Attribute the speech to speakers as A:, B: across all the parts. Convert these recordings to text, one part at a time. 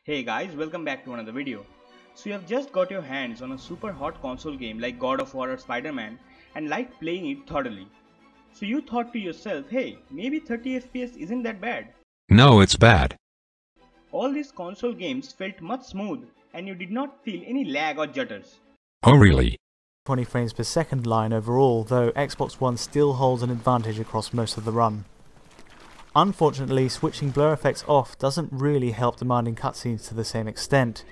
A: Hey guys, welcome back to another video. So you have just got your hands on a super hot console game like God of War or Spider-Man and liked playing it thoroughly. So you thought to yourself, hey, maybe 30 FPS isn't that bad.
B: No, it's bad.
A: All these console games felt much smooth and you did not feel any lag or jutters.
B: Oh really?
C: 20 frames per second line overall, though Xbox One still holds an advantage across most of the run. Unfortunately, switching blur effects off doesn't really help demanding cutscenes to the same extent.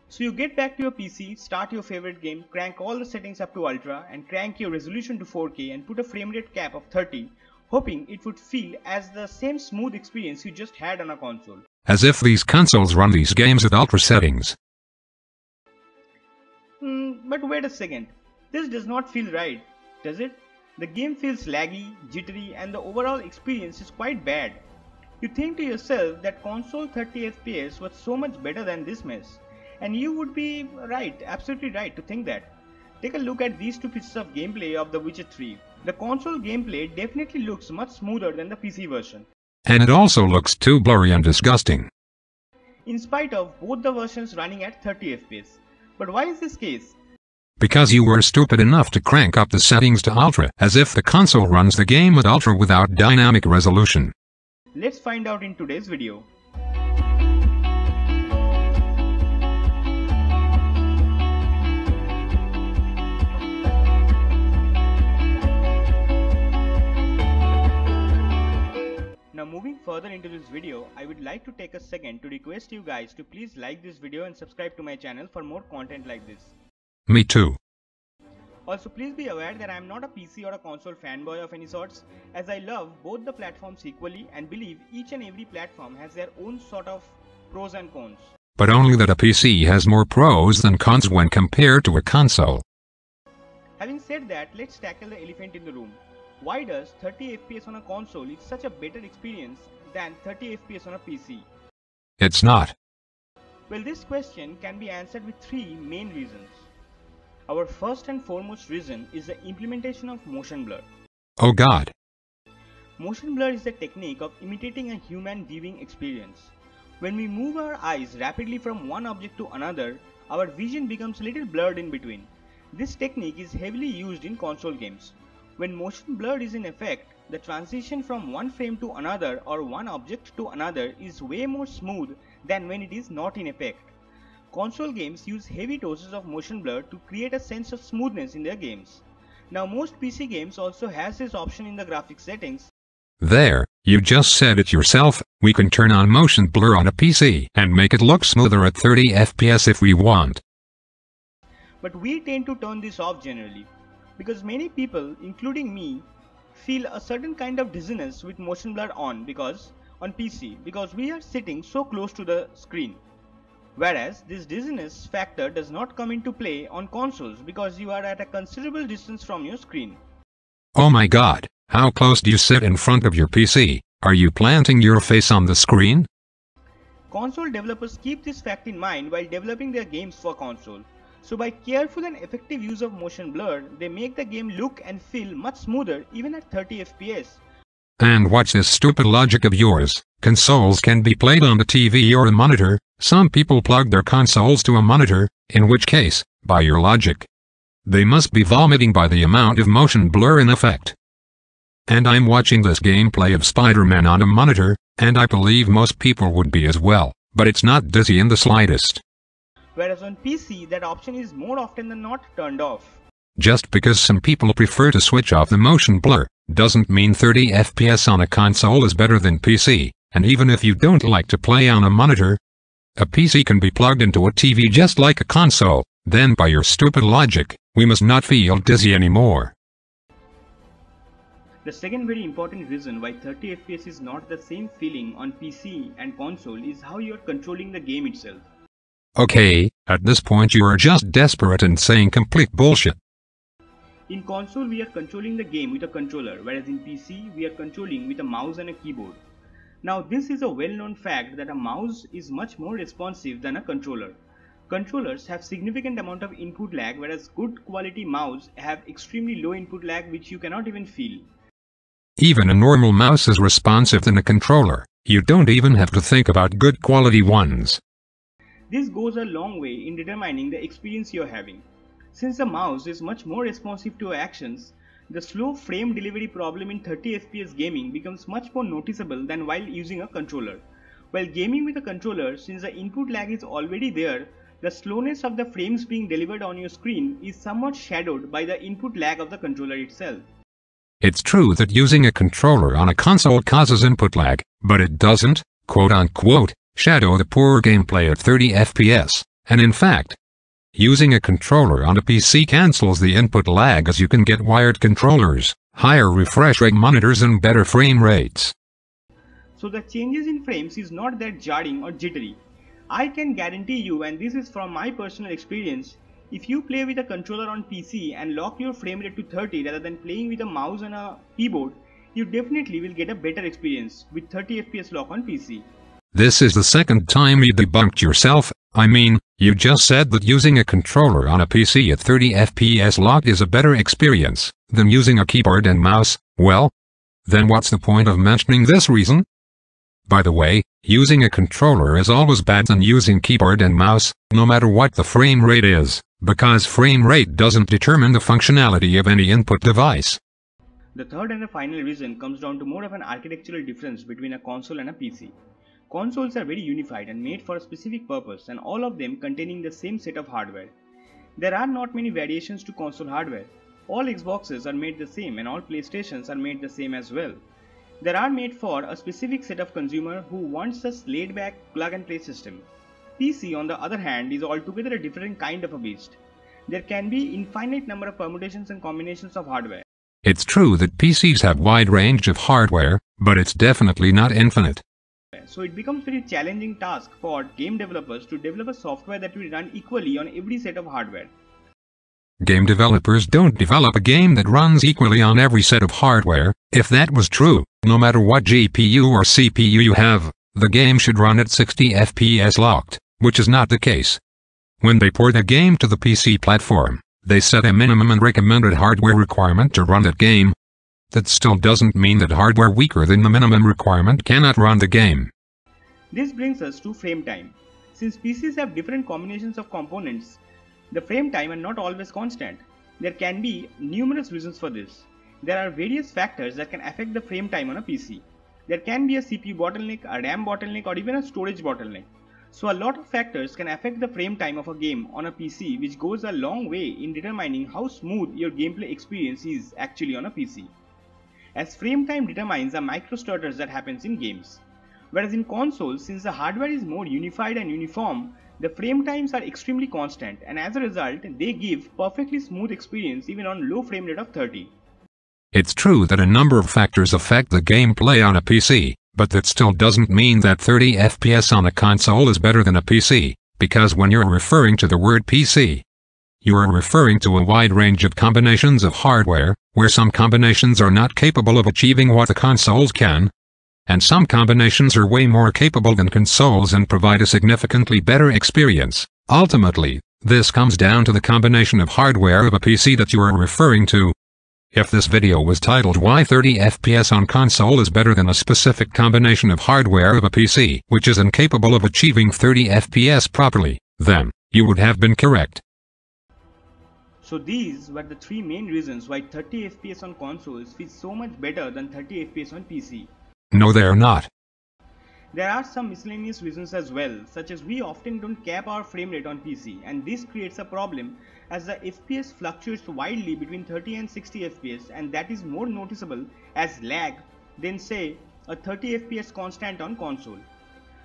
A: So you get back to your PC, start your favorite game, crank all the settings up to ultra and crank your resolution to 4K and put a frame rate cap of 30, hoping it would feel as the same smooth experience you just had on a console.
B: As if these consoles run these games at ultra settings.
A: But wait a second, this does not feel right, does it? The game feels laggy, jittery and the overall experience is quite bad. You think to yourself that console 30 FPS was so much better than this mess. And you would be right, absolutely right to think that. Take a look at these two pieces of gameplay of The Witcher 3. The console gameplay definitely looks much smoother than the PC version.
B: And it also looks too blurry and disgusting.
A: In spite of both the versions running at 30 FPS. But why is this case?
B: Because you were stupid enough to crank up the settings to ultra, as if the console runs the game at ultra without dynamic resolution.
A: Let's find out in today's video. Now moving further into this video, I would like to take a second to request you guys to please like this video and subscribe to my channel for more content like this.
B: Me too.
A: Also please be aware that I am not a PC or a console fanboy of any sorts, as I love both the platforms equally and believe each and every platform has their own sort of pros and cons.
B: But only that a PC has more pros than cons when compared to a console.
A: Having said that, let's tackle the elephant in the room. Why does 30 FPS on a console is such a better experience than 30 FPS on a PC?
B: It's not.
A: Well, this question can be answered with three main reasons. Our first and foremost reason is the implementation of motion blur.
B: Oh God.
A: Motion blur is the technique of imitating a human viewing experience. When we move our eyes rapidly from one object to another, our vision becomes a little blurred in between. This technique is heavily used in console games. When motion blur is in effect, the transition from one frame to another or one object to another is way more smooth than when it is not in effect. Console games use heavy doses of motion blur to create a sense of smoothness in their games. Now most PC games also has this option in the graphics settings.
B: There, you just said it yourself, we can turn on motion blur on a PC and make it look smoother at 30 FPS if we want.
A: But we tend to turn this off generally, because many people, including me, feel a certain kind of dizziness with motion blur on PC because we are sitting so close to the screen. Whereas this dizziness factor does not come into play on consoles because you are at a considerable distance from your screen.
B: Oh my God, how close do you sit in front of your PC? Are you planting your face on the screen?
A: Console developers keep this fact in mind while developing their games for console. So by careful and effective use of motion blur, they make the game look and feel much smoother even at 30 FPS.
B: And what's this stupid logic of yours? Consoles can be played on the TV or a monitor. Some people plug their consoles to a monitor, in which case, by your logic, they must be vomiting by the amount of motion blur in effect. And I'm watching this gameplay of Spider-Man on a monitor, and I believe most people would be as well, but it's not dizzy in the slightest.
A: Whereas on PC, that option is more often than not turned off.
B: Just because some people prefer to switch off the motion blur, doesn't mean 30 FPS on a console is better than PC, and even if you don't like to play on a monitor, a PC can be plugged into a TV just like a console, then by your stupid logic, we must not feel dizzy anymore.
A: The second very important reason why 30 FPS is not the same feeling on PC and console is how you are controlling the game itself.
B: Okay, at this point you are just desperate and saying complete bullshit.
A: In console we are controlling the game with a controller, whereas in PC we are controlling with a mouse and a keyboard. Now this is a well-known fact that a mouse is much more responsive than a controller. Controllers have significant amount of input lag, whereas good quality mouse have extremely low input lag which you cannot even feel.
B: Even a normal mouse is responsive than a controller. You don't even have to think about good quality ones.
A: This goes a long way in determining the experience you're having. Since the mouse is much more responsive to your actions, the slow frame delivery problem in 30 FPS gaming becomes much more noticeable than while using a controller. While gaming with a controller, since the input lag is already there, the slowness of the frames being delivered on your screen is somewhat shadowed by the input lag of the controller itself.
B: It's true that using a controller on a console causes input lag, but it doesn't, quote-unquote, shadow the poor gameplay at 30 FPS, and in fact, using a controller on a PC cancels the input lag as you can get wired controllers, higher refresh rate monitors and better frame rates.
A: So the changes in frames is not that jarring or jittery. I can guarantee you, and this is from my personal experience, if you play with a controller on PC and lock your frame rate to 30 rather than playing with a mouse and a keyboard, you definitely will get a better experience with 30 FPS lock on PC.
B: This is the second time you debunked yourself. I mean, you just said that using a controller on a PC at 30 FPS lock is a better experience than using a keyboard and mouse. Well, then what's the point of mentioning this reason? By the way, using a controller is always better than using keyboard and mouse, no matter what the frame rate is, because frame rate doesn't determine the functionality of any input device.
A: The third and the final reason comes down to more of an architectural difference between a console and a PC. Consoles are very unified and made for a specific purpose, and all of them containing the same set of hardware. There are not many variations to console hardware. All Xboxes are made the same and all PlayStations are made the same as well. They are made for a specific set of consumer who wants a laid-back plug-and-play system. PC, on the other hand, is altogether a different kind of a beast. There can be infinite number of permutations and combinations of hardware.
B: It's true that PCs have wide range of hardware, but it's definitely not infinite.
A: So it becomes very challenging task for game developers to develop a software that will run equally on every set of hardware.
B: Game developers don't develop a game that runs equally on every set of hardware. If that was true, no matter what GPU or CPU you have, the game should run at 60 FPS locked, which is not the case. When they port a game to the PC platform, they set a minimum and recommended hardware requirement to run that game. That still doesn't mean that hardware weaker than the minimum requirement cannot run the game.
A: This brings us to frame time. Since PCs have different combinations of components, the frame time are not always constant. There can be numerous reasons for this. There are various factors that can affect the frame time on a PC. There can be a CPU bottleneck, a RAM bottleneck, or even a storage bottleneck. So a lot of factors can affect the frame time of a game on a PC, which goes a long way in determining how smooth your gameplay experience is actually on a PC. As frame time determines the microstutters that happens in games. Whereas in consoles, since the hardware is more unified and uniform, the frame times are extremely constant, and as a result, they give perfectly smooth experience even on low frame rate of 30.
B: It's true that a number of factors affect the gameplay on a PC, but that still doesn't mean that 30 FPS on a console is better than a PC, because when you're referring to the word PC, you are referring to a wide range of combinations of hardware, where some combinations are not capable of achieving what the consoles can, and some combinations are way more capable than consoles and provide a significantly better experience. Ultimately, this comes down to the combination of hardware of a PC that you are referring to. If this video was titled "Why 30 FPS on console is better than a specific combination of hardware of a PC which is incapable of achieving 30 FPS properly," then you would have been correct.
A: So these were the three main reasons why 30 FPS on consoles feels so much better than 30 FPS on PC.
B: No, they are not.
A: There are some miscellaneous reasons as well, such as we often don't cap our frame rate on PC, and this creates a problem as the FPS fluctuates widely between 30 and 60 FPS, and that is more noticeable as lag than say a 30 FPS constant on console.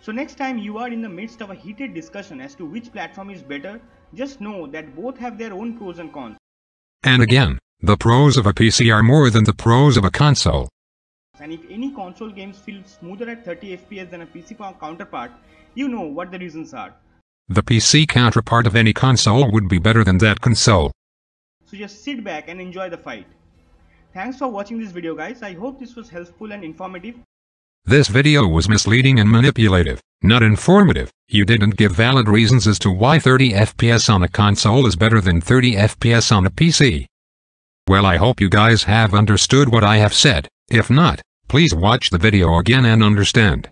A: So next time you are in the midst of a heated discussion as to which platform is better, just know that both have their own pros and cons.
B: And again, the pros of a PC are more than the pros of a console.
A: And if any console games feel smoother at 30 FPS than a PC counterpart, you know what the reasons are.
B: The PC counterpart of any console would be better than that console.
A: So just sit back and enjoy the fight. Thanks for watching this video, guys. I hope this was helpful and informative.
B: This video was misleading and manipulative, not informative. You didn't give valid reasons as to why 30 FPS on a console is better than 30 FPS on a PC. Well, I hope you guys have understood what I have said. If not, please watch the video again and understand.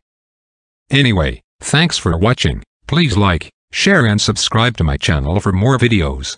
B: Anyway, thanks for watching. Please like, share and subscribe to my channel for more videos.